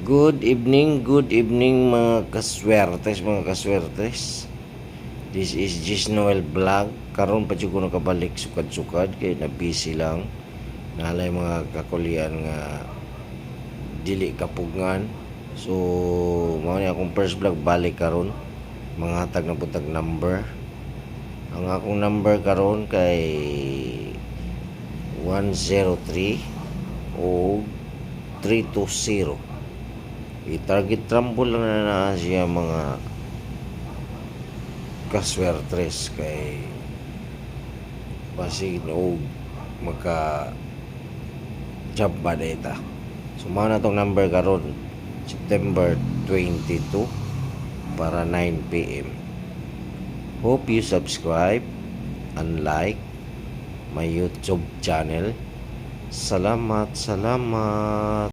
Good evening mga kaswertes. This is Gis Noel Vlog. Karon pa ko nakabalik sukad-sukad kay na busy lang. Nalay mga kakulian nga dili kapugngan. So mao ni akong first vlog balik karon. Mga hatag na putag number. Ang akong number karon kay 103 o 320. I-target rumble lang na siya mga kaswertres kay basig o magka job ba data. So mao na tong number karon September 22 para 9 PM. Hope you subscribe and like my YouTube channel. Salamat.